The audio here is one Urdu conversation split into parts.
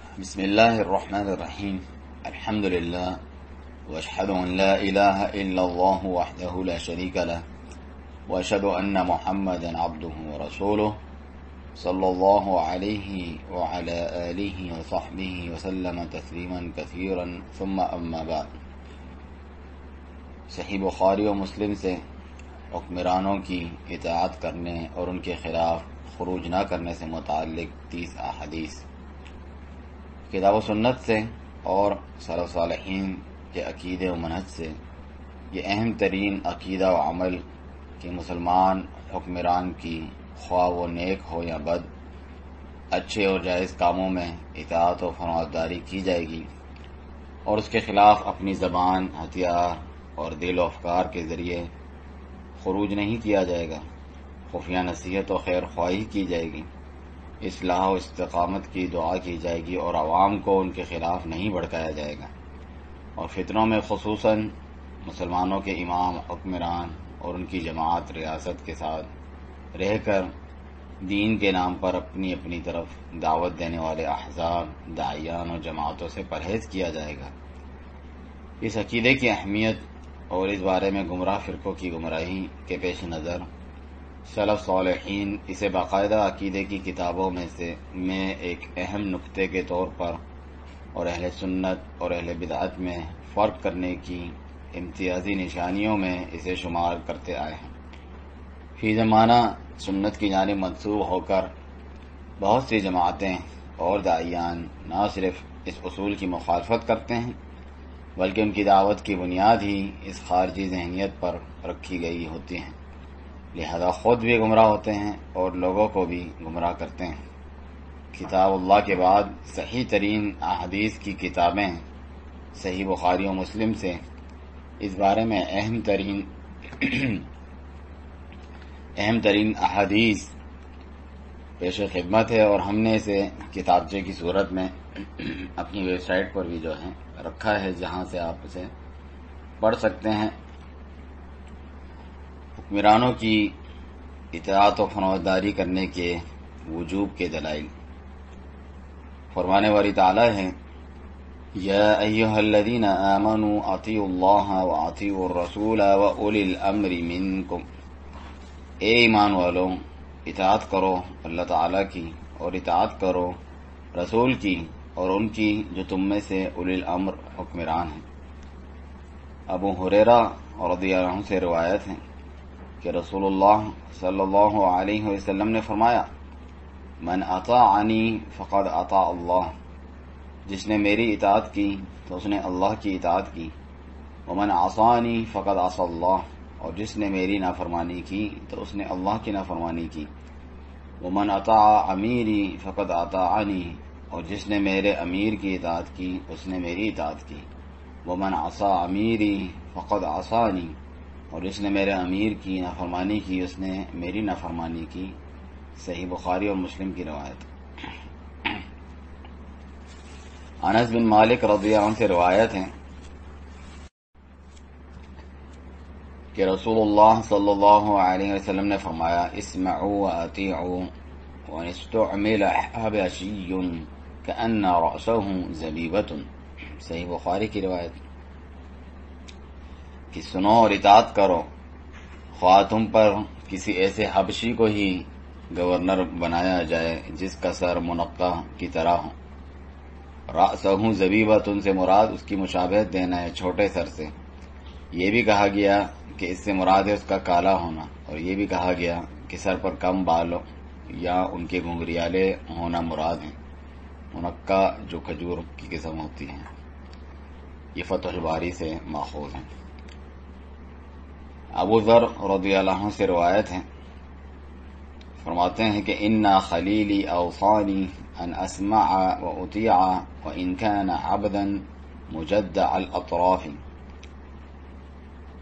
بسم الله الرحمن الرحيم الحمد لله واشهد ان لا اله الا الله وحده لا شريك له واشهد ان محمدا عبده ورسوله صلى الله عليه وعلى آله وصحبه وسلم تسلیما كثيرا ثم اما بعد۔ صحیح بخاری و مسلم سے حکمرانوں کی اطاعت کرنے اور ان کے خلاف خروج نہ کرنے سے متعلق 30 احادیث، کتاب و سنت سے اور سلف صالحین کے عقیدے و منہج سے یہ اہم ترین عقیدہ و عمل کہ مسلمان حکمران کی خواہ وہ نیک ہو یا بد، اچھے اور جائز کاموں میں اطاعت و فرمانبرداری کی جائے گی اور اس کے خلاف اپنی زبان، ہتھیار اور دل و افکار کے ذریعے خروج نہیں کیا جائے گا، خفیہ نصیحت و خیر خواہی کی جائے گی، اصلاح و استقامت کی دعا کی جائے گی اور عوام کو ان کے خلاف نہیں بھڑکایا جائے گا، اور فتنوں میں خصوصاً مسلمانوں کے امام، حکمران اور ان کی جماعت ریاست کے ساتھ رہ کر دین کے نام پر اپنی اپنی طرف دعوت دینے والے احزاب، داعیان اور جماعتوں سے پرہیز کیا جائے گا۔ اس عقیدے کی اہمیت اور اس بارے میں گمراہ فرقوں کی گمراہی کے پیش نظر سلف صالحین اسے باقاعدہ عقیدے کی کتابوں میں ایک اہم نقطے کے طور پر اور اہل سنت اور اہل بدعت میں فرق کرنے کی امتیازی نشانیوں میں اسے شمار کرتے آئے ہیں۔ فی زمانہ سنت کی جانب منسوب ہو کر بہت سی جماعتیں اور داعیان نہ صرف اس اصول کی مخالفت کرتے ہیں بلکہ ان کی دعوت کی بنیاد ہی اس خارجی ذہنیت پر رکھی گئی ہوتی ہیں، لہذا خود بھی گمراہ ہوتے ہیں اور لوگوں کو بھی گمراہ کرتے ہیں۔ کتاب اللہ کے بعد صحیح ترین احادیث کی کتابیں صحیح بخاری و مسلم سے اس بارے میں اہم ترین احادیث پیش خدمت ہے، اور ہم نے اسے کتابچے کی صورت میں اپنی ویب سائٹ پر بھی جو ہے رکھا ہے، جہاں سے آپ اسے پڑھ سکتے ہیں۔ حکمرانوں کی اطاعت و فرمانبرداری کرنے کے وجوب کے دلائل۔ فرمانے والی تعالی ہے، یا ایھا الذین آمنوا اطیعوا اللہ واطیعوا الرسول واولی الامر منکم، اے ایمان والو اطاعت کرو اللہ تعالی کی اور اطاعت کرو رسول کی اور ان کی جو تم میں سے اولی الامر حکمران ہیں۔ ابو ہریرہ رضی اللہ عنہ سے روایت ہے کہ رسول اللہ صلی اللہ علیہ وسلم نے فرمایا، من اطاعنی فقد اطاع اللہ، جس نے میری اطاعت کی تو اس نے اللہ کی اطاعت کی، ومن عصانی فقد عصى اللہ، اور جس نے میری نافرمانی کی تو اس نے اللہ کی نافرمانی کی، ومن اطاع امیری فقد اطاعنی، اور جس نے میرے امیر کی اطاعت کی اس نے میری اطاعت کی، ومن عصى امیری فقد عصانی، اور جس نے میرے امیر کی نافرمانی کی اس نے میری نافرمانی کی۔ صحیح بخاری اور مسلم کی روایت۔ انس بن مالک رضی اللہ عنہ سے روایت ہے کہ رسول اللہ صلی اللہ علیہ وسلم نے فرمایا، اسمعوا واطیعوا وان استعمل حبشی کأن رأسه زبیبۃ۔ صحیح بخاری کی روایت کہ سنو اور اطاعت کرو، خواہ تم پر کسی ایسے حبشی کو ہی گورنر بنایا جائے جس کا سر منقع کی طرح ہو۔ رأسہ زبیبۃ سے مراد اس کی مشابہت دینا ہے چھوٹے سر سے۔ یہ بھی کہا گیا کہ اس سے مراد ہے اس کا کالا ہونا، اور یہ بھی کہا گیا کہ سر پر کم بال یا ان کے گھنگریالے ہونا مراد ہیں۔ منقع جو کھجور کی قسم ہوتی ہیں، یہ فتح الباری سے ماخوذ ہیں۔ ابو ذر رضی اللہ عنہ سے روایت ہے، فرماتے ہیں کہ انا خلیلی اوصانی ان اسمع و اطیع وان کان عبدا مجدع الاطراف۔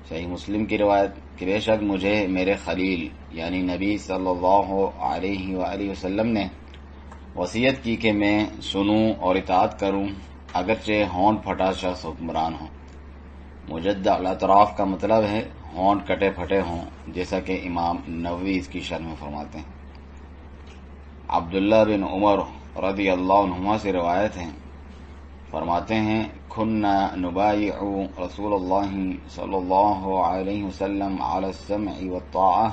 صحیح مسلم کی روایت کہ بے شک مجھے میرے خلیل یعنی نبی صلی اللہ علیہ وآلہ وسلم نے وصیت کی کہ میں سنوں اور اطاعت کروں اگرچہ ہونٹ پھٹا شخص حکمران ہو۔ مجدع الاطراف کا مطلب ہے ہونٹ کٹے پھٹے ہوں، جیسا کہ امام نووی اس کی شرح میں فرماتے ہیں۔ عبداللہ بن عمر رضی اللہ عنہما سے روایت ہیں، فرماتے ہیں کھنا نبایع رسول اللہ صلی اللہ علیہ وسلم علی السمع والطاعہ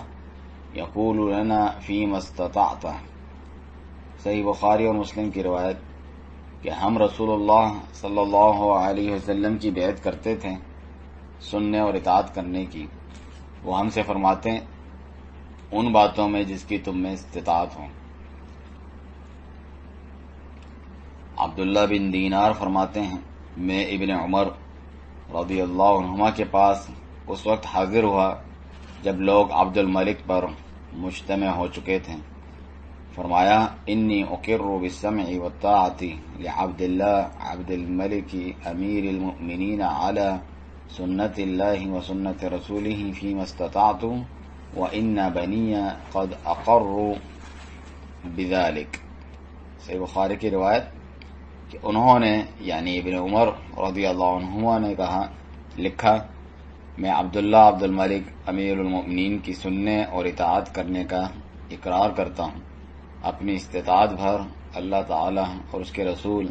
یقول لنا فیما استطعت۔ صحیح بخاری اور مسلم کی روایت کہ ہم رسول اللہ صلی اللہ علیہ وسلم کی بیعت کرتے تھے سننے اور اطاعت کرنے کی، وہ ہم سے فرماتے ہیں ان باتوں میں جس کی تم میں استطاعت ہو۔ عبداللہ بن دینار فرماتے ہیں میں ابن عمر رضی اللہ عنہما کے پاس اس وقت حاضر ہوا جب لوگ عبد الملک پر مجتمع ہو چکے تھے، فرمایا انی اقر بالسمع والطاعۃ لعبد اللہ عبد الملک امیر المؤمنین علی سنت اللہ وسنت رسولہ فیما استطعت وان بنی قد اقروا بذلک۔ صحیح بخاری کی روایت کہ انہوں نے یعنی ابن عمر رضی اللہ عنہما نے لکھا میں عبداللہ عبد الملک امیر المؤمنین کی سننے اور اطاعت کرنے کا اقرار کرتا ہوں اپنی استطاعت بھر اللہ تعالی اور اس کے رسول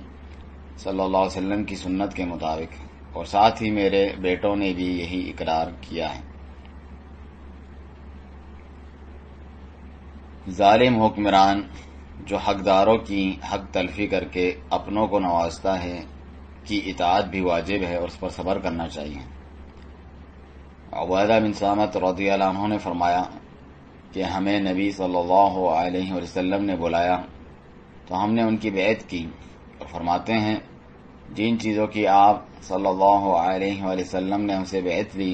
صلی اللہ علیہ وسلم کی سنت کے مطابق، اور ساتھ ہی میرے بیٹوں نے بھی یہی اقرار کیا ہے۔ ظالم حکمران جو حقداروں کی حق تلفی کر کے اپنوں کو نوازتا ہے کی اطاعت بھی واجب ہے اور اس پر صبر کرنا چاہیے۔ عبیدہ بن صامت رضی اللہ عنہ نے فرمایا کہ ہمیں نبی صلی اللہ علیہ وسلم نے بلایا تو ہم نے ان کی بیعت کی، اور فرماتے ہیں جن چیزوں کی آپ صلی اللہ علیہ وسلم نے ہم سے بیعت لی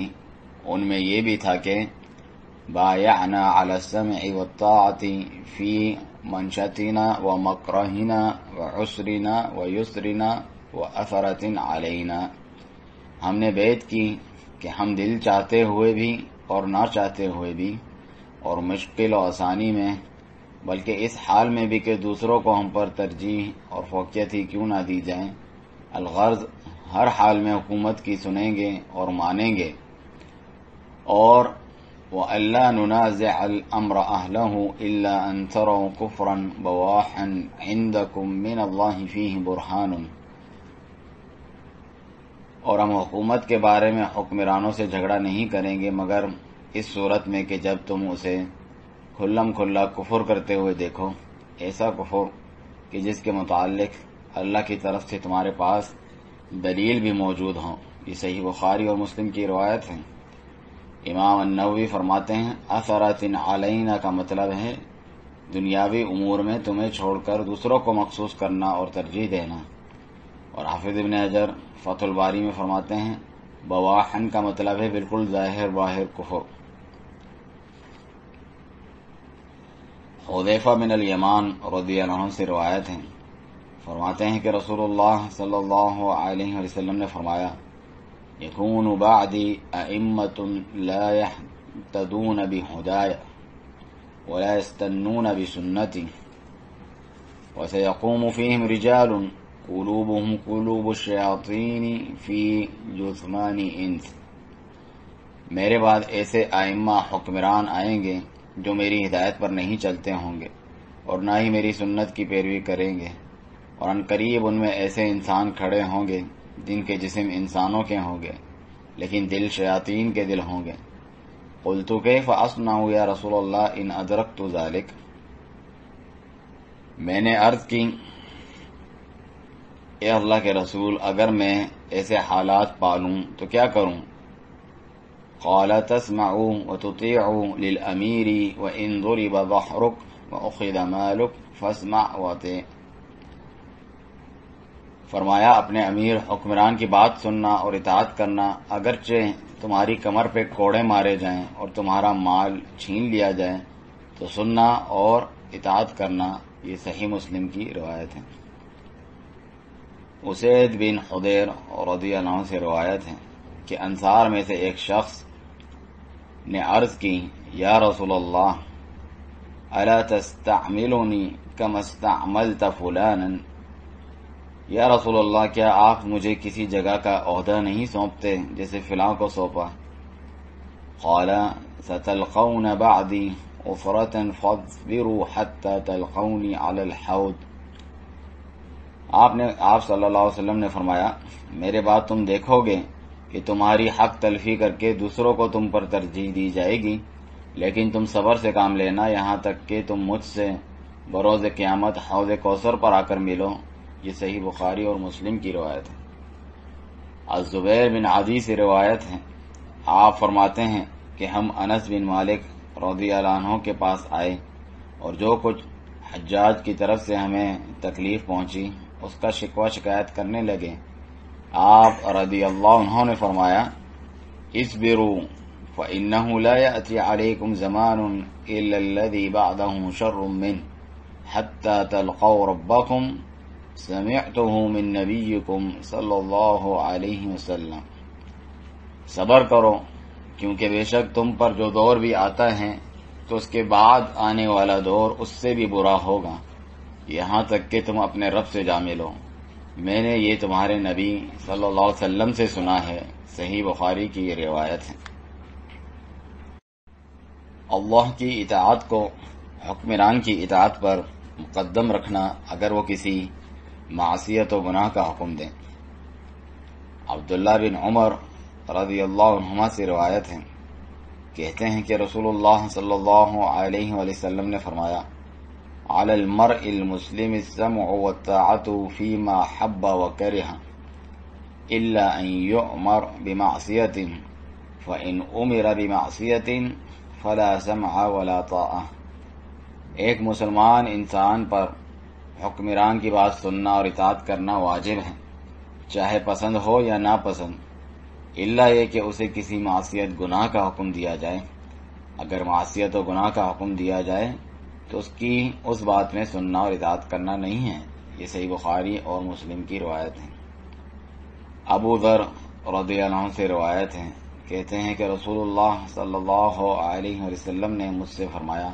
ان میں یہ بھی تھا کہ بایعنا علی السمع والطاعۃ فی منشتنا ومکرہنا وعسرنا ویسرنا واثرۃ علینا، ہم نے بیعت کی کہ ہم دل چاہتے ہوئے بھی اور نہ چاہتے ہوئے بھی، اور مشکل و آسانی میں، بلکہ اس حال میں بھی کہ دوسروں کو ہم پر ترجیح اور فوقیت ہی کیوں نہ دی جائیں، الغرض ہر حال میں حکومت کی سنیں گے اور مانیں گے، اور وَأَلَّا نُنَازِعَ الْأَمْرَ أَهْلَهُ إِلَّا أَن تَرَوْا كُفْرًا بَوَاحًا عِندَكُم مِّنَ اللَّهِ فِيهِ بُرْهَانٌ، اور ہم حکومت کے بارے میں حکمرانوں سے جھگڑا نہیں کریں گے مگر اس صورت میں کہ جب تم اسے کھلم کھلا کفر کرتے ہوئے دیکھو، ایسا کفر کہ جس کے متعلق اللہ کی طرف سے تمہارے پاس دلیل بھی موجود ہوں۔ یہ صحیح بخاری اور مسلم کی روایت ہے۔ امام النووی فرماتے ہیں اثرات علینا کا مطلب ہے دنیاوی امور میں تمہیں چھوڑ کر دوسروں کو مخصوص کرنا اور ترجیح دینا، اور حافظ ابن حجر فتح الباری میں فرماتے ہیں بواحن کا مطلب ہے بالکل ظاہر باہر کفر۔ حذیفہ بن الیمان رضی اللہ عنہ سے روایت ہیں، فرماتے ہیں کہ رسول اللہ صلی اللہ علیہ وسلم نے فرمایا یکون بعدی ائمۃ لا یہتدون بہدای ولا یستنون بسنتی وسیقوم فیہم رجال قلوبهم قلوب الشیاطین فی جثمان انس، میرے بعد ایسے ائمہ حکمران آئیں گے جو میری ہدایت پر نہیں چلتے ہوں گے اور نہ ہی میری سنت کی پیروی کریں گے، اور ان قریب ان میں ایسے انسان کھڑے ہوں گے جن کے جسم انسانوں کے ہوں گے لیکن دل شیاطین کے دل ہوں گے۔ قلت کیف اصنع یا رسول اللہ ان ادرکت ذلک، میں نے عرض کی اے اللہ کے رسول اگر میں ایسے حالات پالوں تو کیا کروں؟ قال تسمع وتطيع للامیر وان ضرب ظهرك واخذ مالك فاسمع واطع، فرمایا اپنے امیر حکمران کی بات سننا اور اطاعت کرنا، اگرچہ تمہاری کمر پہ کوڑے مارے جائیں اور تمہارا مال چھین لیا جائے تو سننا اور اطاعت کرنا۔ یہ صحیح مسلم کی روایت ہے۔ اسید بن حضیر رضی اللہ عنہ سے روایت ہے کہ انصار میں سے ایک شخص نے عرض کی یا رسول اللہ الا تستعملنی کما استعملت فلانا، یا رسول اللہ کیا آپ مجھے کسی جگہ کا عہدہ نہیں سونپتے جیسے فلاں کو سونپا؟ قال ستلقون بعدی عفرة فاصبروا حتى تلقونی علی الحوض، آپ صلی اللہ علیہ وسلم نے فرمایا میرے بعد تم دیکھو گے کہ تمہاری حق تلفی کر کے دوسروں کو تم پر ترجیح دی جائے گی، لیکن تم صبر سے کام لینا یہاں تک کہ تم مجھ سے بروز قیامت حوض کوثر پر آ کر ملو۔ یہ صحیح بخاری اور مسلم کی روایت ہے۔ الزبیر بن عدی سے روایت ہے، آپ فرماتے ہیں کہ ہم انس بن مالک رضی اللہ عنہ کے پاس آئے اور جو کچھ حجاج کی طرف سے ہمیں تکلیف پہنچی اس کا شکوہ شکایت کرنے لگے۔ آپ رضی اللہ عنہ نے فرمایا اصبروا فإنه لا يأتي عليكم زمان إلا الذي بعده شر منه حتى تلقوا ربكم سمعته من نبيكم صلی اللہ علیہ وسلم۔ صبر کرو کیونکہ بے شک تم پر جو دور بھی آتا ہے تو اس کے بعد آنے والا دور اس سے بھی برا ہوگا، یہاں تک کہ تم اپنے رب سے جا ملو۔ میں نے یہ تمہارے نبی صلی اللہ علیہ وسلم سے سنا ہے۔ صحیح بخاری کی یہ روایت ہے۔ اللہ کی اطاعت کو حکمران کی اطاعت پر مقدم رکھنا اگر وہ کسی معصیت و گناہ کا حکم دیں۔ عبداللہ بن عمر رضی اللہ عنہما سے روایت ہے، کہتے ہیں کہ رسول اللہ صلی اللہ علیہ وآلہ وسلم نے فرمایا علی المرء المسلم السمع والطاعة فيما حب وكره الا ان يؤمر بمعصية فإن أمر بمعصية فلا سمع ولا طاعة۔ ایک مسلمان انسان پر حکمران کی بات سننا اور اطاعت کرنا واجب ہے، چاہے پسند ہو یا ناپسند، الا یہ کہ اسے کسی معصیت گناہ کا حکم دیا جائے۔ اگر معصیت و گناہ کا حکم دیا جائے تو اس کی اس بات میں سننا اور اطاعت کرنا نہیں ہے۔ یہ صحیح بخاری اور مسلم کی روایت ہے۔ ابو ذر رضی اللہ عنہ سے روایت ہے، کہتے ہیں کہ رسول اللہ صلی اللہ علیہ وسلم نے مجھ سے فرمایا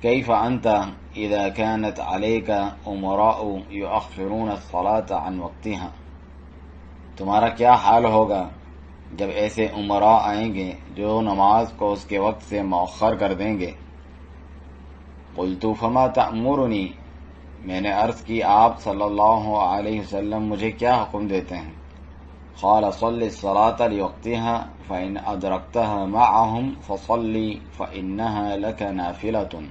کیف انت اذا كانت عليك امراء يؤخرون الصلاة عن وقتها، تمہارا کیا حال ہوگا جب ایسے امراء آئیں گے جو نماز کو اس کے وقت سے مؤخر کر دیں گے۔ قلت فما تأمرنی، میں نے عرض کی آپ صلی اللہ علیہ وسلم مجھے کیا حکم دیتے ہیں؟ قال صل الصلاة لوقتها فإن أدركتها معهم فصل فإنها لك نافلة۔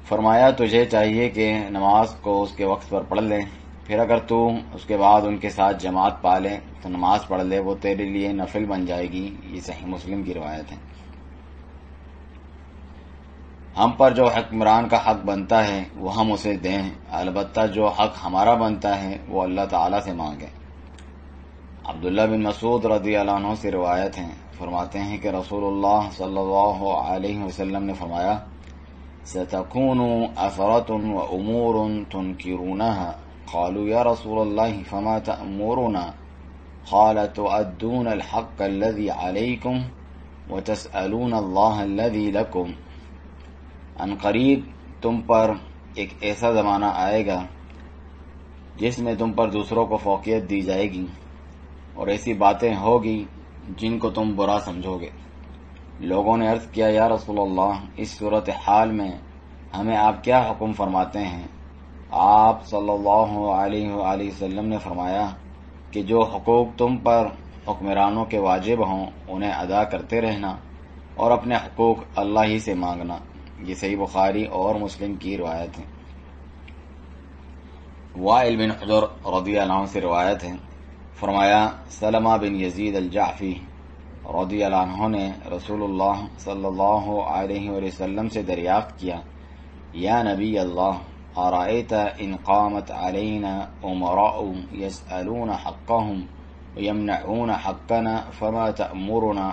فرمایا تجھے چاہیے کہ نماز کو اس کے وقت پر پڑھ لے، پھر اگر تو اس کے بعد ان کے ساتھ جماعت پا لے تو نماز پڑھ لے، وہ تیرے لیے نفل بن جائے گی۔ یہ صحیح مسلم کی روایت ہے۔ ہم پر جو حکمران کا حق بنتا ہے وہ ہم اسے دیں، البتہ جو حق ہمارا بنتا ہے وہ اللہ تعالیٰ سے مانگیں۔ عبداللہ بن مسعود رضی اللہ عنہ سے روایت ہیں، فرماتے ہیں کہ رسول اللہ صلی اللہ علیہ وسلم نے فرمایا ستكون أثرة وأمور تنكرونها قالوا يا رسول الله فما تأمرنا قال تؤدون الحق الذي عليكم وتسألون الله الذي لكم۔ ان قریب تم پر ایک ایسا زمانہ آئے گا جس میں تم پر دوسروں کو فوقیت دی جائے گی اور ایسی باتیں ہوگی جن کو تم برا سمجھو گے۔ لوگوں نے عرض کیا یا رسول اللہ اس صورتحال میں ہمیں آپ کیا حکم فرماتے ہیں؟ آپ صلی اللہ علیہ وآلہ وسلم نے فرمایا کہ جو حقوق تم پر حکمرانوں کے واجب ہوں انہیں ادا کرتے رہنا اور اپنے حقوق اللہ ہی سے مانگنا۔ یہ صحیح بخاری اور مسلم کی روایت ہے۔ وائل بن حجر رضی اللہ عنہ سے روایت ہے، فرمایا سلمہ بن یزید الجعفی رضی اللہ عنہ نے رسول اللہ صلی اللہ علیہ وسلم سے دریافت کیا یا نبی اللہ ارأیت ان قامت علینا امراء یسألون حقهم ویمنعون حقنا فما تأمرنا۔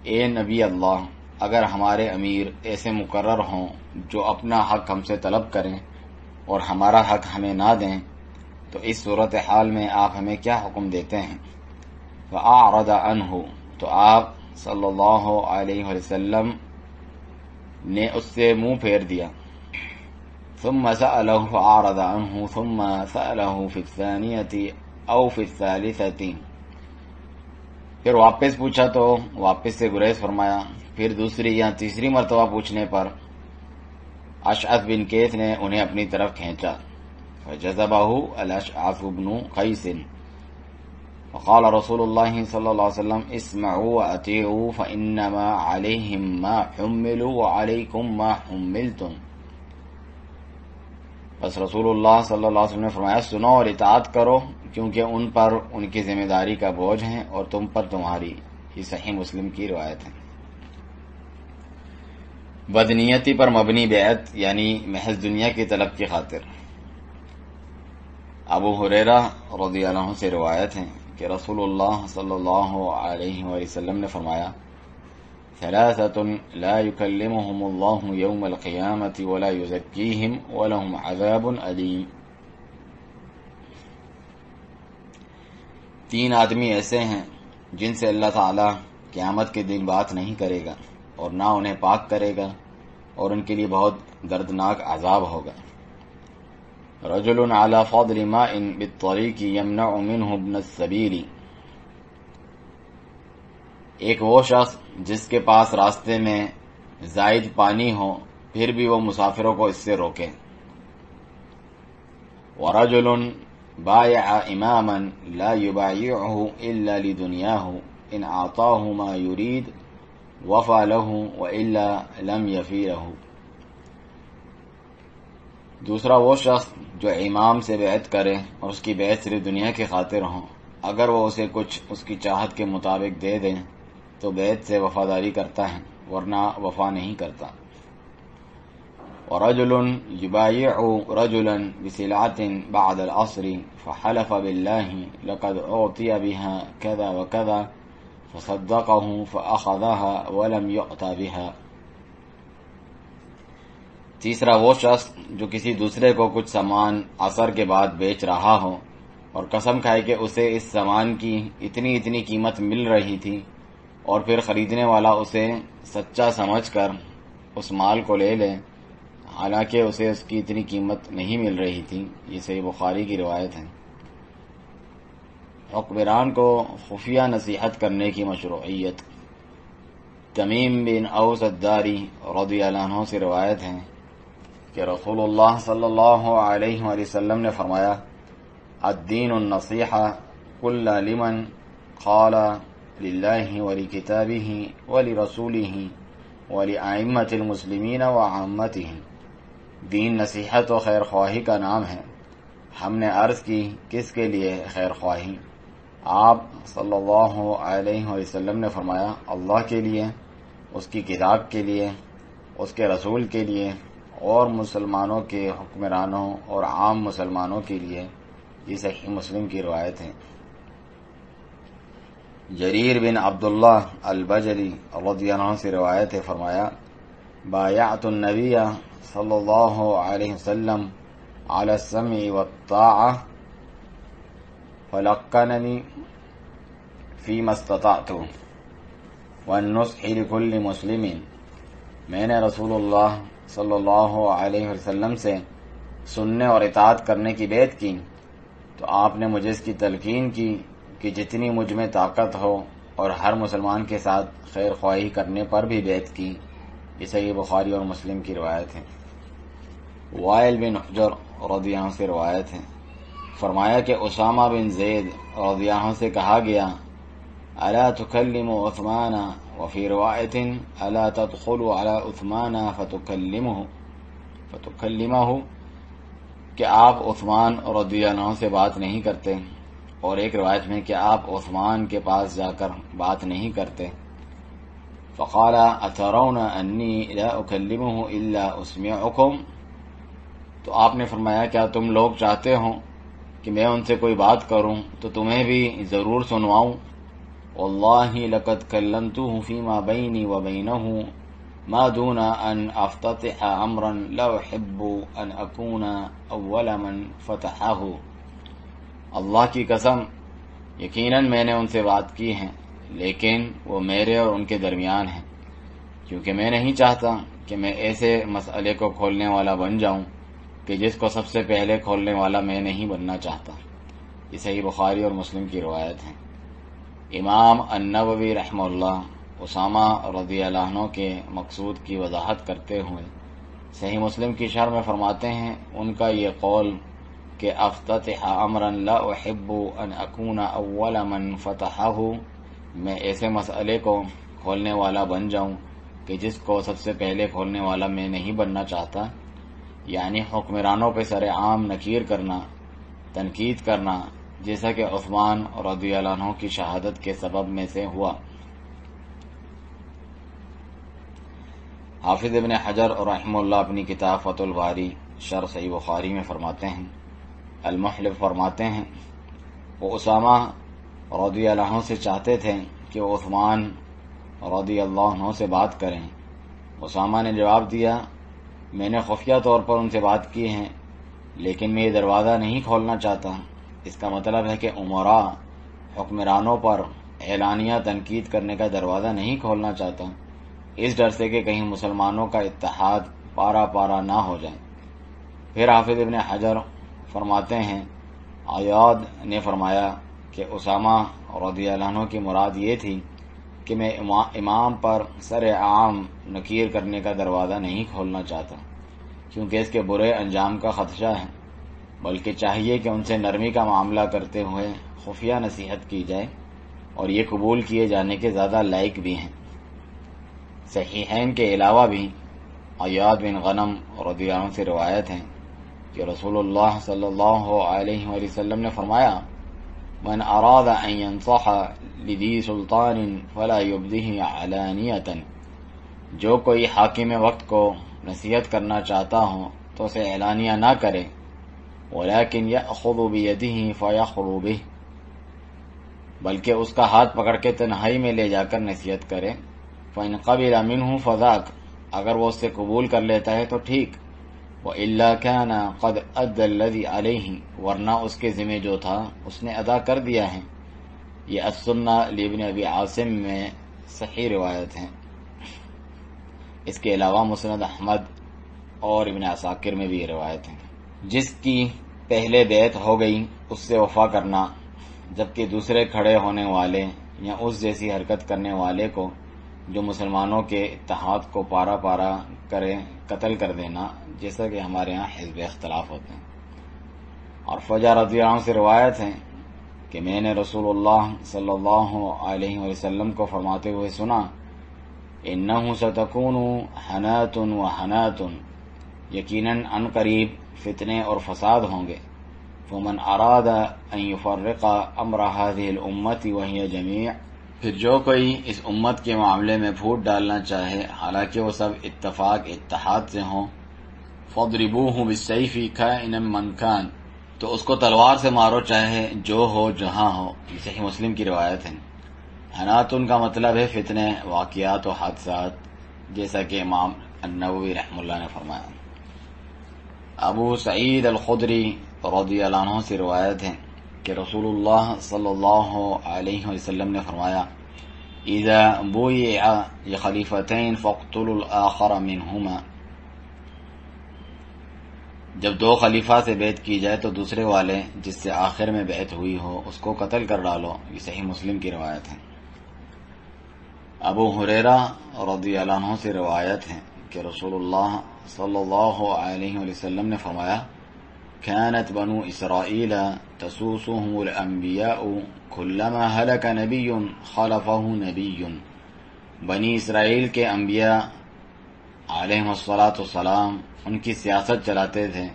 اے نبی اللہ، اگر ہمارے امیر ایسے مقرر ہوں جو اپنا حق ہم سے طلب کریں اور ہمارا حق ہمیں نہ دیں تو اس صورتحال میں آپ ہمیں کیا حکم دیتے ہیں؟ فأعرض عنہ، تو آپ صلی اللہ علیہ وسلم نے اس سے منہ پھیر دیا۔ ثم سألہ فأعرض عنہ ثم سألہ فی الثانیة او فی الثالثة، پھر واپس پوچھا تو واپس سے گریز فرمایا، پھر دوسری یا تیسری مرتبہ پوچھنے پر اشعث بن قیس نے انہیں اپنی طرف کھینچا، فجذبہ الاشعث بن قیس، فقال رسول اللہ صلی اللہ علیہ وسلم اسمعوا واطیعوا فانما علیہم ما حملوا وعلیکم ما حملتم۔ بس رسول اللہ صلی اللہ علیہ وسلم نے فرمایا سنو اور اطاعت کرو، کیونکہ ان پر ان کی ذمہ داری کا بوجھ ہے اور تم پر تمہاری۔ یہ صحیح مسلم کی روایت ہے۔ بدنیتی پر مبنی بیعت یعنی محض دنیا کی طلب کی خاطر۔ ابو ہریرہ رضی اللہ عنہ سے روایت ہے کہ رسول اللہ صلی اللہ علیہ وسلم نے فرمایا ثلاثة لا يكلمهم الله يوم القيامة ولا يزكيهم ولهم عذاب أليم۔ تین آدمی ایسے ہیں جن سے اللہ تعالی قیامت کے دن بات نہیں کرے گا اور نہ انہیں پاک کرے گا اور ان کے لیے بہت دردناک عذاب ہوگا۔ رجل على فضل ماء بالطريق يمنع منه ابن السبيل، ایک وہ شخص جس کے پاس راستے میں زائد پانی ہو پھر بھی وہ مسافروں کو اس سے روکے۔ ورجل بايع اماما لا يبايعه الا لدنياه ان اعطاه ما يريد وفى له والا لم يفي له۔ دوسرا وہ شخص جو امام سے بیعت کرے اور اس کی بیعت صرف دنیا کی خاطر ہو، اگر وہ اسے کچھ اس کی چاہت کے مطابق دے دیں تو بیعت سے وفاداری کرتا ہے ورنہ وفا نہیں کرتا۔ ورجل يبايع رجلا بسلعة بعد العصر فحلف بالله لقد أعطي بها كذا وكذا فصدقه فأخذها ولم يؤت بها۔ تیسرا وہ شخص جو کسی دوسرے کو کچھ سامان عصر کے بعد بیچ رہا ہو اور قسم کھائے کہ اسے اس سامان کی اتنی اتنی قیمت مل رہی تھی اور پھر خریدنے والا اسے سچا سمجھ کر اس مال کو لے لے حالانکہ اسے اس کی اتنی قیمت نہیں مل رہی تھی۔ یہ صحیح بخاری کی روایت ہے۔ حکمران کو خفیہ نصیحت کرنے کی مشروعیت۔ تمیم بن اوس الداری رضی اللہ عنہ سے روایت ہے کہ رسول اللہ صلی اللہ علیہ وآلہ وسلم نے فرمایا الدین النصیحہ کل لمن قال للہ ولکتابہ ولرسولہ ولأئمة المسلمین وعامتہ۔ دین نصیحت و خیر خواہی کا نام ہے۔ ہم نے عرض کی کس کے لیے خیر خواہی؟ آپ صلی اللہ علیہ وسلم نے فرمایا اللہ کے لیے، اس کی کتاب کے لیے، اس کے رسول کے لیے اور مسلمانوں کے حکمرانوں اور عام مسلمانوں کے لیے۔ یہ صحیح مسلم کی روایت ہے۔ جریر بن عبداللہ البجلی رضی اللہ عنہ سے روایت ہے، فرمایا بایعت النبی صلی اللہ علیہ وسلم علی السمع والطاعہ فلقننی فیما استطعت والنصح لکل مسلم۔ میں نے رسول اللہ صلی اللہ علیہ وسلم سے سننے اور اطاعت کرنے کی بیعت کی تو آپ نے مجھے اس کی تلقین کی کہ جتنی مجھ میں طاقت ہو اور ہر مسلمان کے ساتھ خیر خواہی کرنے پر بھی بیعت کی۔ یہ صحیح بخاری اور مسلم کی روایت ہے۔ وائل بن حجر رضی اللہ عنہ سے روایت ہے، فرمایا کہ اسامہ بن زید رضی اللہ عنہ سے کہا گیا الا تکلم عثمان وفی روایت الا تدخل علی عثمان فتکلمہ، کہ آپ عثمان رضی اللہ عنہ سے بات نہیں کرتے، اور ایک روایت میں کہ آپ عثمان کے پاس جا کر بات نہیں کرتے۔ فقال اترون انی لا اکلمہ الا اسمعکم، تو آپ نے فرمایا کیا تم لوگ چاہتے ہو کہ میں ان سے کوئی بات کروں تو تمہیں بھی ضرور سنواؤں؟ واللہ لقد کلمتہ فیما بینی وبینہ ما دون ان افتتح امرا لا احب ان اکون اول من فتحہ۔ اللہ کی قسم یقیناً میں نے ان سے بات کی ہے، لیکن وہ میرے اور ان کے درمیان ہیں، کیونکہ میں نہیں چاہتا کہ میں ایسے مسئلے کو کھولنے والا بن جاؤں کہ جس کو سب سے پہلے کھولنے والا میں نہیں بننا چاہتا۔ یہ صحیح بخاری اور مسلم کی روایت ہے۔ امام النووی رحمہ اللہ اسامہ رضی اللہ عنہ کے مقصود کی وضاحت کرتے ہوئے صحیح مسلم کی شرح میں فرماتے ہیں ان کا یہ قول کہ افتتح امرا لا احب ان اکون اول من فتحہ، میں ایسے مسئلے کو کھولنے والا بن جاؤں کہ جس کو سب سے پہلے کھولنے والا میں نہیں بننا چاہتا، یعنی حکمرانوں پہ سر عام نکیر کرنا، تنقید کرنا، جیسا کہ عثمان رضی اللہ عنہ کی شہادت کے سبب میں سے ہوا۔ حافظ ابن حجر رحمہ اللہ اپنی کتاب فتح الباری شرح صحیح بخاری میں فرماتے ہیں، المحلف فرماتے ہیں وہ اسامہ رضی اللہ عنہ سے چاہتے تھے کہ وہ عثمان رضی اللہ عنہ سے بات کریں۔ اسامہ نے جواب دیا، میں نے خفیہ طور پر ان سے بات کی ہے، لیکن میں یہ دروازہ نہیں کھولنا چاہتا۔ اس کا مطلب ہے کہ امراء حکمرانوں پر اعلانیہ تنقید کرنے کا دروازہ نہیں کھولنا چاہتا، اس ڈر سے کہ کہیں مسلمانوں کا اتحاد پارا پارا نہ ہو جائے۔ پھر حافظ ابن حجر فرماتے ہیں عیاض نے فرمایا کہ اسامہ رضی اللہ عنہ کی مراد یہ تھی کہ میں امام پر سر عام نکیر کرنے کا دروازہ نہیں کھولنا چاہتا، کیونکہ اس کے برے انجام کا خدشہ ہے، بلکہ چاہیے کہ ان سے نرمی کا معاملہ کرتے ہوئے خفیہ نصیحت کی جائے، اور یہ قبول کیے جانے کے زیادہ لائق بھی ہیں۔ صحیحین کے علاوہ بھی عیاض بن غنم رضی اللہ عنہ سے روایت ہے کہ رسول اللہ صلی اللہ علیہ وآلہ وسلم نے فرمایا، من اراد ان ينصح لذی سلطان فلا يبدہ علانیۃ، جو کوئی حاکم وقت کو نصیحت کرنا چاہتا ہو تو اسے اعلانیہ نہ کرے، ولیکن یأخذ بیدہ فیخر بہ، بلکہ اس کا ہاتھ پکڑ کے تنہائی میں لے جا کر نصیحت کرے، فإن قبل منہ فذاک، اگر وہ اس سے قبول کر لیتا ہے تو ٹھیک، وإلا كان قد أدى الذي عليه، ورنہ اس کے ذمہ جو تھا اس نے ادا کر دیا ہے۔ یہ السنہ لابن ابی عاصم میں صحیح روایت ہے۔ اس کے علاوہ مسند احمد اور ابن عساکر میں بھی یہ روایت ہے۔ جس کی پہلے بیعت ہو گئی اس سے وفا کرنا، جبکہ دوسرے کھڑے ہونے والے یا اس جیسی حرکت کرنے والے کو جو مسلمانوں کے اتحاد کو پارا پارا کرے قتل کر دینا، جیسا کہ ہمارے ہاں حزب اختلاف ہوتے ہیں۔ اور فجر رضی اللہ عنہ سے روایت ہے کہ میں نے رسول اللہ صلی اللہ علیہ وسلم کو فرماتے ہوئے سنا، انہ ستکون حنات و حنات، یقیناً ان قریب فتنے اور فساد ہوں گے، فمن اراد ان یفرق امر هذه الامة وهي جمیع، پھر جو کوئی اس امت کے معاملے میں پھوٹ ڈالنا چاہے حالانکہ وہ سب اتفاق اتحاد سے ہوں، فاضربوہ بالسیف کائنا من کان، تو اس کو تلوار سے مارو چاہے جو ہو جہاں ہو۔ یہ صحیح مسلم کی روایت ہے۔ حناتن کا مطلب ہے فتنے، واقعات و حادثات، جیسا کہ امام النووی رحمہ اللہ نے فرمایا۔ ابو سعید الخدری رضی اللہ عنہ سے روایت ہے کہ رسول اللہ صلی اللہ علیہ وسلم نے فرمایا، اذا بویع لخلیفتین فاقتلوا الاخر منہما، جب دو خلیفہ سے بیعت کی جائے تو دوسرے والے جس سے آخر میں بیعت ہوئی ہو اس کو قتل کر ڈالو۔ یہ صحیح مسلم کی روایت ہے۔ ابو ہریرہ رضی اللہ عنہ سے روایت ہے کہ رسول اللہ صلی اللہ علیہ وسلم نے فرمایا، كانت بنو اسرائیل تسوسهم الانبیاء كلما هلك نبی خلفه نبی، بنی اسرائیل کے انبیاء علیہم الصلاۃ ان کی سیاست چلاتے تھے،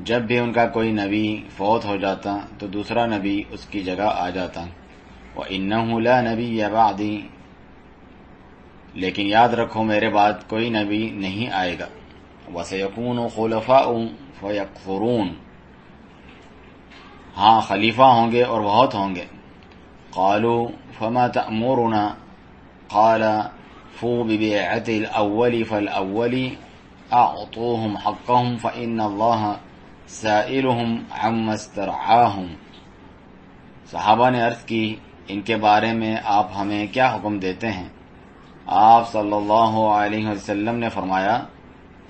جب بھی ان کا کوئی نبی فوت ہو جاتا تو دوسرا نبی اس کی جگہ آ جاتا۔ وَإِنَّهُ لَا نَبِيَّ بَعْدِي، لیکن یاد رکھو میرے بعد کوئی نبی نہیں آئے گا۔ وَسَيَكُونُ خُلَفَاءُ فَيَكْفُرُونَ، ہاں خلیفہ ہوں گے اور بہت ہوں گے۔ قالوا فما تأمرنا، قال فو ببيعة الأول فالأول أعطوهم حقهم فإن الله سائلهم عما استرعاهم۔ صحابہ نے عرض کی، ان کے بارے میں آپ ہمیں کیا حکم دیتے ہیں؟ آپ صلی اللہ علیہ وسلم نے فرمایا،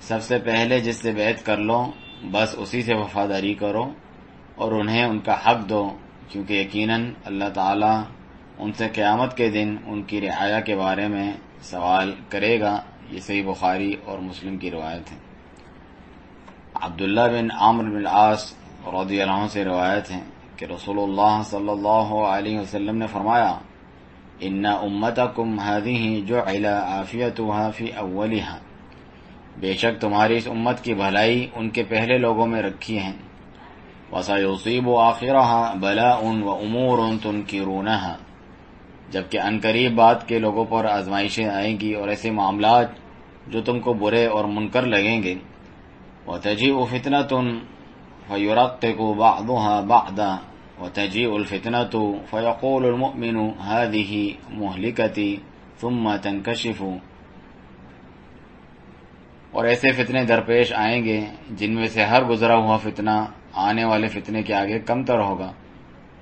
سب سے پہلے جس سے بیعت کر لو بس اسی سے وفاداری کرو اور انہیں ان کا حق دو، کیونکہ یقیناً اللہ تعالیٰ ان سے قیامت کے دن ان کی رعایا کے بارے میں سوال کرے گا۔ یہ صحیح بخاری اور مسلم کی روایت ہے۔ عبداللہ بن عامر بن العاص رضی اللہ عنہ سے روایت ہے کہ رسول اللہ صلی اللہ علیہ وسلم نے فرمایا ان امتکم هذه جعل عافیتها فی اولها، بے شک تمہاری اس امت کی بھلائی ان کے پہلے لوگوں میں رکھی ہیں، وَسَيُصِيبُ آخِرَهَا بَلَاءٌ وَأُمُورٌ تُنْكِرُونَهَا، جبکہ عنقریب بعد کے لوگوں پر آزمائشیں آئیں گی اور ایسے معاملات جو تم کو برے اور منکر لگیں گے، وَتَجِيءُ فِتْنَةٌ فَيُرَقِّقُ بَعْضُهَا بَعْضًا وَتَجِيءُ الْفِتْنَةُ فَيَقُولُ الْمُؤْمِنُ هَذِهِ مُهْلِكَتِي ثُمَّ تَنْكَشِفُ، اور ایسے فتنے درپیش آئیں گے جن میں سے ہر گزرا ہوا فتنہ آنے والے فتنے کے آگے کم تر ہوگا۔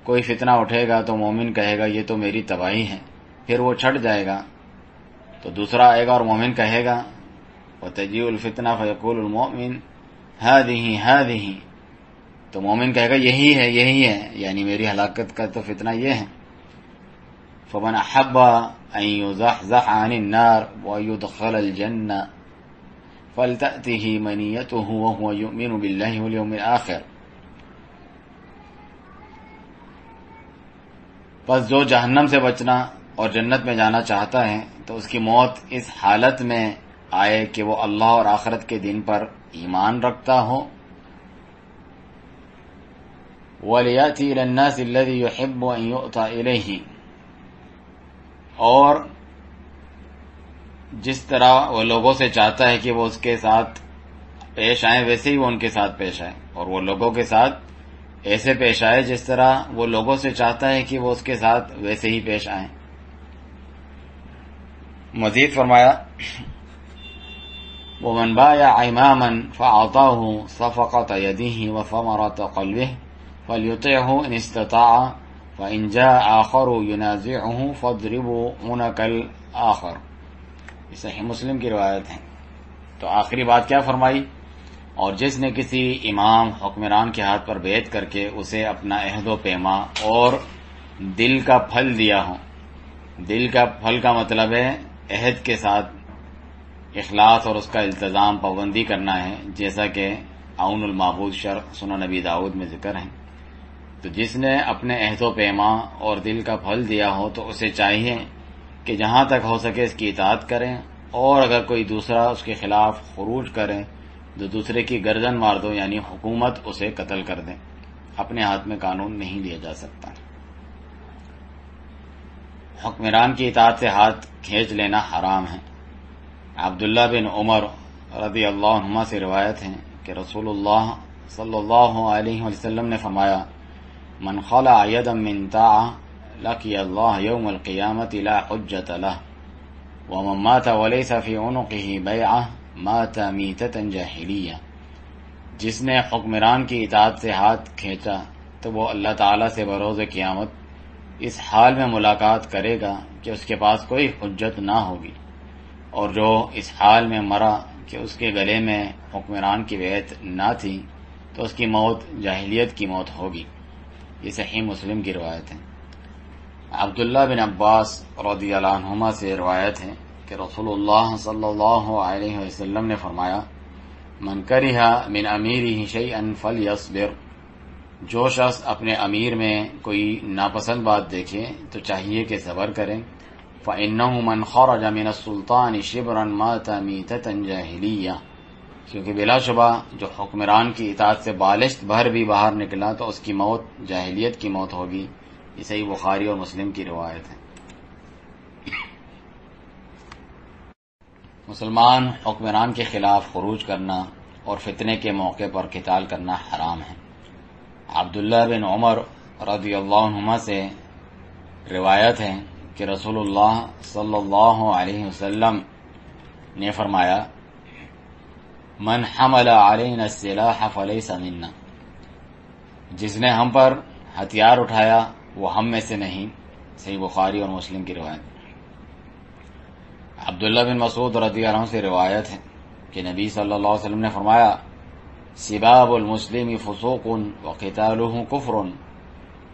کوئی فتنہ اٹھے گا تو مومن کہے گا یہ تو میری تباہی ہے، پھر وہ چھٹ جائے گا، تو دوسرا آئے گا اور مومن کہے گا وَتَجِيءُ الْفِتْنَةُ فَيَقُولُ الْمُؤْمِنُ هَذِهِ، تو مومن کہے گا یہی ہے، یعنی میری ہلاکت کا تو فتنہ یہ ہے۔ فَمَنْ أَحَبَّ أَنْ يُزَحْزَحَ عَنِ النَّارِ وَيُدْخَلَ الْجَنَّةَ فَلْتَأْتِهِ مَنِيَّتُهُ وَهُوَ يُؤْمِنُ بِاللَّهِ وَالْيَوْمِ الْآخِرِ، پس جو جہنم سے بچنا اور جنت میں جانا چاہتا ہے تو اس کی موت اس حالت میں آئے کہ وہ اللہ اور آخرت کے دن پر ایمان رکھتا ہو۔ وَلِيَأْتِي إِلَى النَّاسِ الَّذِي يُحِبُّ أَن يُؤْتَى إِلَيْهِ، اور جس طرح وہ لوگوں سے چاہتا ہے کہ وہ اس کے ساتھ پیش آئیں ویسے ہی وہ ان کے ساتھ پیش آئے، اور وہ لوگوں کے ساتھ ایسے پیش آئے جس طرح وہ لوگوں سے چاہتا ہے کہ وہ اس کے ساتھ ویسے ہی پیش آئیں۔ مزید فرمایا وَمَنْ بَايَعَ إِمَامًا فَأَعْطَاهُ صَفَقَةَ يَدِهِ وَثَمَرَةَ قَلْبِهِ فَلْيُطِعْهُ إِنِ اسْتَطَاعَ فَإِنْ جَاءَ آخَرُ يُنَازِعُهُ فَاضْرِبُوا عُنَقَ الْآخَرِ، یہ صحیح مسلم کی روایت ہے۔ تو آخری بات کیا فرمائی؟ اور جس نے کسی امام حکمران کے ہاتھ پر بیعت کر کے اسے اپنا عہد و پیما اور دل کا پھل دیا ہو، دل کا پھل کا مطلب ہے عہد کے ساتھ اخلاص اور اس کا التزام پابندی کرنا ہے، جیسا کہ عون المعبود شرح سنن نبی داؤد میں ذکر ہے۔ تو جس نے اپنے عہد و پیما اور دل کا پھل دیا ہو تو اسے چاہیے کہ جہاں تک ہو سکے اس کی اطاعت کریں، اور اگر کوئی دوسرا اس کے خلاف خروج کرے تو دوسرے کی گردن مار دو، یعنی حکومت اسے قتل کر دے، اپنے ہاتھ میں قانون نہیں لیا جا سکتا۔ حکمران کی اطاعت سے ہاتھ کھینچ لینا حرام ہے۔ عبداللہ بن عمر رضی اللہ عنہما سے روایت ہے کہ رسول اللہ صلی اللہ علیہ وسلم نے فرمایا من خلع یدا من طاعة لقی اللہ یوم القیامت لا حجت لہ ومن مات ولیس فی عنقہ بیعہ مات میتۃ جاہلیہ، جس نے حکمران کی اطاعت سے ہاتھ کھینچا تو وہ اللہ تعالیٰ سے بروز قیامت اس حال میں ملاقات کرے گا کہ اس کے پاس کوئی حجت نہ ہوگی، اور جو اس حال میں مرا کہ اس کے گلے میں حکمران کی بیعت نہ تھی تو اس کی موت جاہلیت کی موت ہوگی۔ یہ صحیح مسلم کی روایت ہے۔ عبداللہ بن عباس رضی اللہ عنہما سے روایت ہے کہ رسول اللہ صلی اللہ علیہ وسلم نے فرمایا من کرہ من امیرہ شیئا فلیصبر، جو شخص اپنے امیر میں کوئی ناپسند بات دیکھے تو چاہیے کہ صبر کریں، فإنہ من خرج من السلطان شبرا مات میتۃ جاہلیہ، کیونکہ بلا شبہ جو حکمران کی اطاعت سے بالشت بھر بھی باہر نکلا تو اس کی موت جاہلیت کی موت ہوگی۔ یہ صحیح بخاری اور مسلم کی روایت ہے۔ مسلمان حکمران کے خلاف خروج کرنا اور فتنے کے موقع پر قتال کرنا حرام ہے۔ عبداللہ بن عمر رضی اللہ عنہما سے روایت ہے کہ رسول اللہ صلی اللہ علیہ وسلم نے فرمایا من حمل علینا السلاح فلیس منا، جس نے ہم پر ہتھیار اٹھایا وہ ہم میں سے نہیں۔ صحیح بخاری اور مسلم کی روایت۔ عبداللہ بن مسعود رضی اللہ عنہ سے روایت ہے کہ نبی صلی اللہ علیہ وسلم نے فرمایا سباب المسلم فسوق وقتالہ کفر،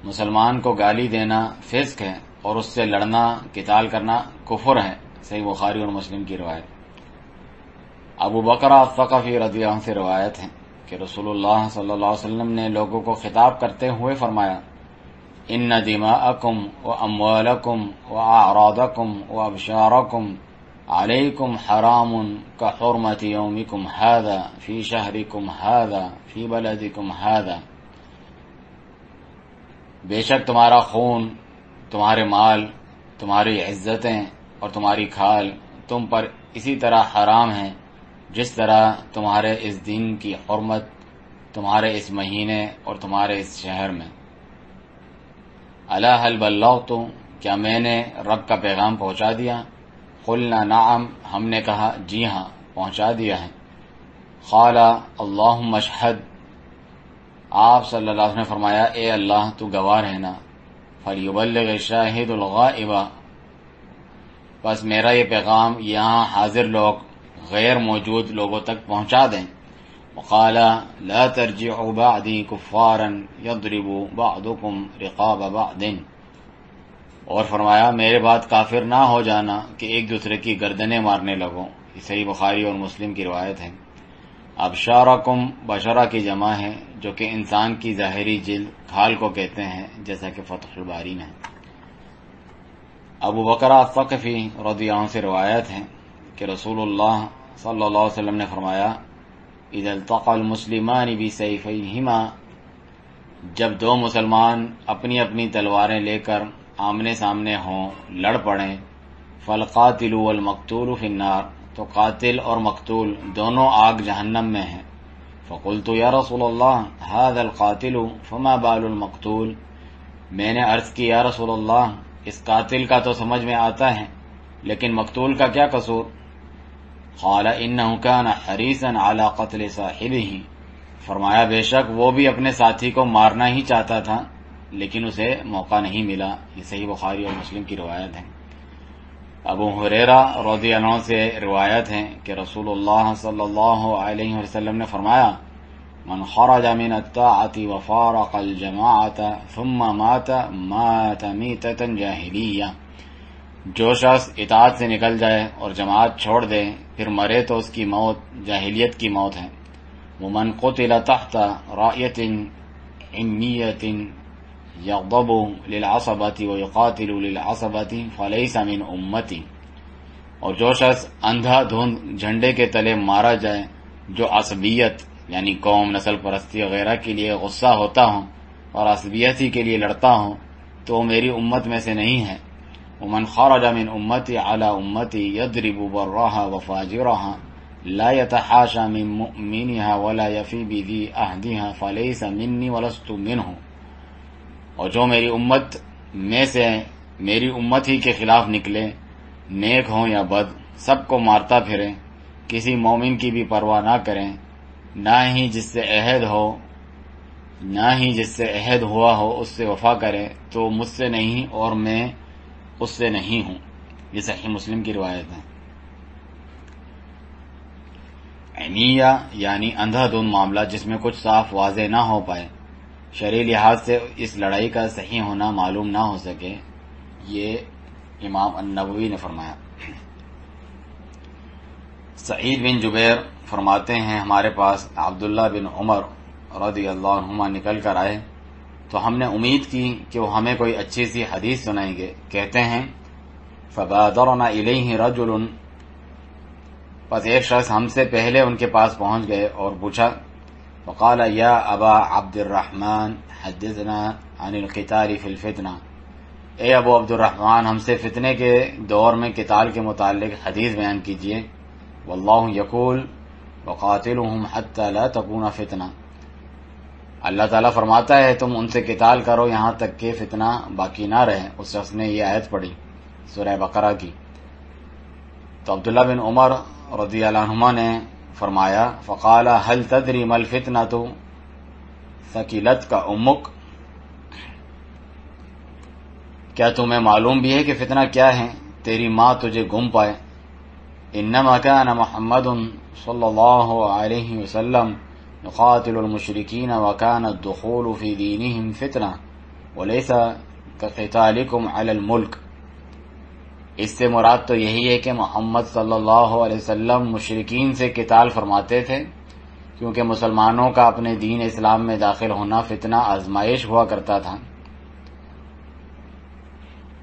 مسلمان کو گالی دینا فسق ہے اور اس سے لڑنا قتال کرنا کفر ہے۔ صحیح بخاری اور مسلم کی روایت۔ ابو بکر الثقفی رضی اللہ عنہ سے روایت ہے کہ رسول اللہ صلی اللہ علیہ وسلم نے لوگوں کو خطاب کرتے ہوئے فرمایا ان دماءکم و اموالکم و اعراضکم و ابشارکم علیکم حرام کحرمت یومکم ھذا فی شہرکم ھذا فی بلدکم ھذا، بے شک تمہارا خون، تمہارے مال، تمہاری عزتیں اور تمہاری کھال تم پر اسی طرح حرام ہیں جس طرح تمہارے اس دن کی حرمت تمہارے اس مہینے اور تمہارے اس شہر میں۔ الا هل بلغت، کیا میں نے رب کا پیغام پہنچا دیا؟ قلنا نعم، ہم نے کہا جی ہاں پہنچا دیا ہے۔ قال اللہم اشہد، آپ صلی اللہ علیہ وسلم نے فرمایا اے اللہ تو گواہ رہنا، فلیبلغ الشاہد الغائب، بس میرا یہ پیغام یہاں حاضر لوگ غیر موجود لوگوں تک پہنچا دیں۔ وقال لا ترجعوا بعدی کفارا یضرب بعضکم رقاب بعض، اور فرمایا میرے بعد کافر نہ ہو جانا کہ ایک دوسرے کی گردنیں مارنے لگو۔ یہ صحیح بخاری اور مسلم کی روایت ہے۔ ابشارکم بشرہ کی جمع ہے جو کہ انسان کی ظاہری جلد کھال کو کہتے ہیں، جیسا کہ فتح الباری میں۔ ابو بکر الثقفی رضی اللہ عنہ سے روایت ہے کہ رسول اللہ صلی اللہ علیہ وسلم نے فرمایا اذا التقى المسلمان بسیفیہما، جب دو مسلمان اپنی اپنی تلواریں لے کر آمنے سامنے ہوں، لڑ پڑیں، فالقاتل والمقتول فی النار، تو قاتل اور مقتول دونوں آگ جہنم میں ہیں۔ فقلت یا رسول اللہ هذا القاتل فما بال المقتول، میں نے عرض کی یا رسول اللہ اس قاتل کا تو سمجھ میں آتا ہے لیکن مقتول کا کیا قصور؟ قال انه كان حریصا على قتل صاحبه، فرمایا بے شک وہ بھی اپنے ساتھی کو مارنا ہی چاہتا تھا لیکن اسے موقع نہیں ملا۔ یہ صحیح بخاری اور مسلم کی روایت ہے۔ ابو ہریرہ رضی اللہ عنہ سے روایت ہے کہ رسول اللہ صلی اللہ علیہ وسلم نے فرمایا من خرج من الطاعة وفارق الجماعة ثم مات میتة جاہلیہ، جو شخص اطاعت سے نکل جائے اور جماعت چھوڑ دے پھر مرے تو اس کی موت جاہلیت کی موت ہے۔ ومن قتل تحت رایۃ عمیۃ یغضب للعصبۃ ویقاتل للعصبۃ فلیس من امتی، اور جو شخص اندھا دھند جھنڈے کے تلے مارا جائے جو عصبیت یعنی قوم، نسل پرستی وغیرہ کے لیے غصہ ہوتا ہوں اور عصبیت ہی کے لیے لڑتا ہوں تو وہ میری امت میں سے نہیں ہے۔ ومن خرج من امتی علی امتی یضرب برها وفاجرها لا يتحاشى من مؤمنها ولا يفي بذي عهدها فليس مني ولست منه، اور جو میری امت میں سے میری امت ہی کے خلاف نکلے، نیک ہوں یا بد، سب کو مارتا پھرے، کسی مومن کی بھی پرواہ نہ کریں، نہ ہی جس سے عہد ہوا ہو اس سے وفا کرے، تو مجھ سے نہیں اور میں اس سے نہیں ہوں۔ یہ صحیح مسلم کی روایت ہے۔ عمیہ یعنی اندھا دھند معاملہ جس میں کچھ صاف واضح نہ ہو پائے، شرعی لحاظ سے اس لڑائی کا صحیح ہونا معلوم نہ ہو سکے، یہ امام النووی نے فرمایا۔ سعید بن جبیر فرماتے ہیں ہمارے پاس عبداللہ بن عمر رضی اللہ عنہما نکل کر آئے تو ہم نے امید کی کہ وہ ہمیں کوئی اچھی سی حدیث سنائیں گے۔ کہتے ہیں فبادرنا الیہ رجل، پس ایک شخص ہم سے پہلے ان کے پاس پہنچ گئے اور پوچھا فقال یا ابا عبد الرحمن حدثنا عن القتال فی الفتنہ، اے ابو عبد الرحمن ہم سے فتنے کے دور میں قتال کے متعلق حدیث بیان کیجئے۔ واللہ یقول وقاتلہم حتی لا تکون فتنہ، اللہ تعالیٰ فرماتا ہے تم ان سے قتال کرو یہاں تک کہ فتنہ باقی نہ رہے۔ اس شخص نے یہ آیت پڑھی سورہ بقرہ کی۔ تو عبداللہ بن عمر رضی اللہ عنہما نے فرمایا فقال هل تدری ما الفتنة ثقلتك امک، کیا تمہیں معلوم بھی ہے کہ فتنہ کیا ہے، تیری ماں تجھے گم پائے۔ انما كان محمد صلی اللہ علیہ وسلم يقاتل المشركين وكان الدخول في دينهم فتنة وليس كقتالكم على الملك، اس سے مراد تو یہی ہے کہ محمد صلی اللہ علیہ وسلم مشرکین سے قتال فرماتے تھے کیونکہ مسلمانوں کا اپنے دین اسلام میں داخل ہونا فتنہ آزمائش ہوا کرتا تھا،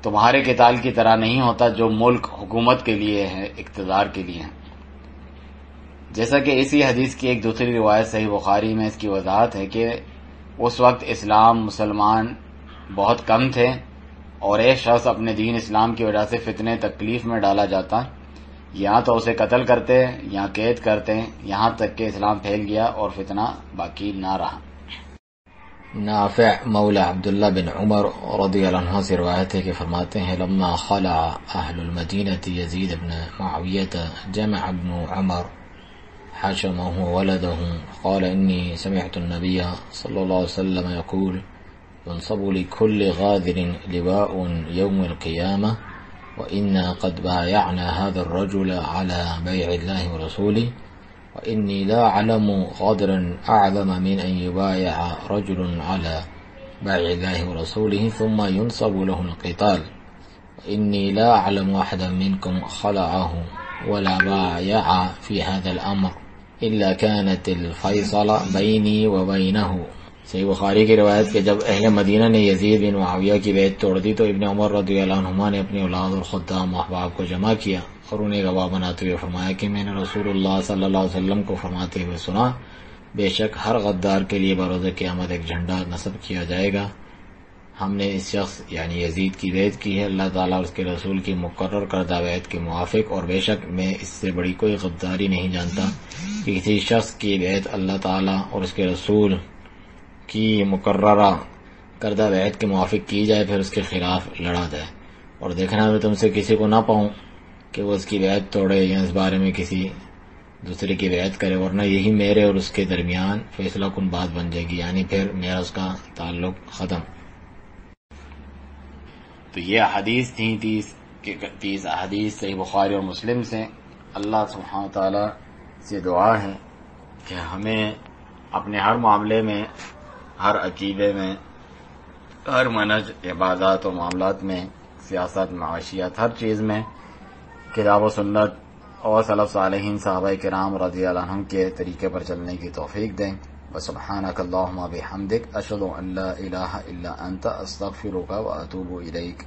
تمہارے قتال کی طرح نہیں ہوتا جو ملک حکومت کے لیے ہے، اقتدار کے لیے ہے۔ جیسا کہ اسی حدیث کی ایک دوسری روایت صحیح بخاری میں اس کی وضاحت ہے کہ اس وقت اسلام مسلمان بہت کم تھے اور ایک شخص اپنے دین اسلام کی وجہ سے فتنے تکلیف میں ڈالا جاتا، یہاں تو اسے قتل کرتے یا قید کرتے، یہاں تک کہ اسلام پھیل گیا اور فتنہ باقی نہ رہا۔ نافع مولا عبداللہ بن عمر رضی اللہ عنہ سے روایت ہے کہ فرماتے ہیں لما خلع اہل المدینة یزید بن معاویة جمع ابن عمر حشمه ولده قال انی سمعت النبی صلی اللہ علیہ وسلم يقول ينصب لكل غادر لواء يوم القيامة وإنا قد بايعنا هذا الرجل على بيع الله ورسوله وإني لا أعلم غادرا أعظم من أن يبايع رجل على بيع الله ورسوله ثم ينصب له القتال وإني لا أعلم أحدا منكم خلعه ولا بايع في هذا الأمر إلا كانت الفيصل بيني وبينه۔ صحیح بخاری کی روایت کہ جب اہل مدینہ نے یزید بن معاویہ کی بیعت توڑ دی تو ابن عمر رضی اللہ عنہما نے اپنی اولاد اور خدام و احباب کو جمع کیا اور انہیں گواہ بناتے ہوئے فرمایا کہ میں نے رسول اللہ صلی اللہ علیہ وسلم کو فرماتے ہوئے سنا، بے شک ہر غدار کے لیے بروز قیامت ایک جھنڈا نصب کیا جائے گا۔ ہم نے اس شخص یعنی یزید کی بیعت کی ہے اللہ تعالیٰ اور اس کے رسول کی مقرر کردہ بیعت کے موافق، اور بے شک میں اس سے بڑی کوئی غداری نہیں جانتا کہ کسی شخص کی بیعت اللہ تعالیٰ اور اس کے رسول کی مقررہ کردہ بیعت کے موافق کی جائے پھر اس کے خلاف لڑا جائے، اور دیکھنا میں تم سے کسی کو نہ پاؤں کہ وہ اس کی بیعت توڑے یا اس بارے میں کسی دوسرے کی بیعت کرے، ورنہ یہی میرے اور اس کے درمیان فیصلہ کن بات بن جائے گی، یعنی پھر میرا اس کا تعلق ختم۔ تو یہ احادیث تھیں 30 احادیث صحیح بخاری اور مسلم سے۔ اللہ سبحانہ تعالیٰ سے دعا ہے کہ ہمیں اپنے ہر معاملے میں، ہر عقیدے میں، ہر منہج عبادات و معاملات میں، سیاست، معاشیات، ہر چیز میں کتاب و سنت اور سلف صالحین صحابہ کرام رضی اللہ عنہم کے طریقے پر چلنے کی توفیق دیں۔ وسبحانک اللہم بحمدک اشہد ان لا الہ الا انت استغفرک واتوب الیک۔